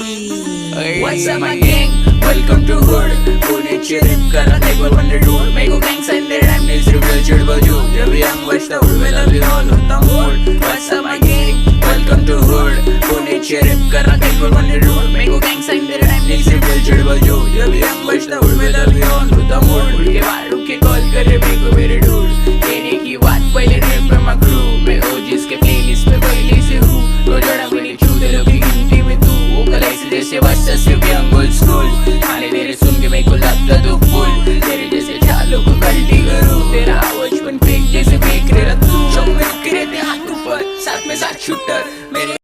What's up my gang? Welcome to hood. Pune चिरिप करा देखो बंदे ढूंढ मेरे को गैंग साइन दे रहा है अपने सिर्फ दिल चिढ़ बजू जब भी हम बचता हूँ मैं तभी ऑन होता mood. What's up my gang? Welcome to hood. Pune चिरिप करा देखो बंदे ढूंढ मेरे को गैंग साइन दे रहा है अपने सिर्फ दिल चिढ़ बजू जब भी हम बचता हूँ मैं तभी ऑन होता मूड. उड़ के बाहर रुक के कॉल करे मेरे को मेरे ढूंढ कहने की बात पहले रैप पे मैं क्रू मैं हो जिसके प्लेलिस्ट पे पहले से हूँ रोजाना मैंने छू दे लोग की गिनती में तू वो कलेक्स जैसे बच्चा सिर्फ यंग ओल्ड स्कूल खाने तेरे सुन के मेरे को लगता तू फुल तेरे जैसे चालों को गलती करूँ तेरा बचपन फेंक जैसे फेंक रहा तू शौक में रुके रहते हाथ ऊपर साथ में साथ शूटर मेरे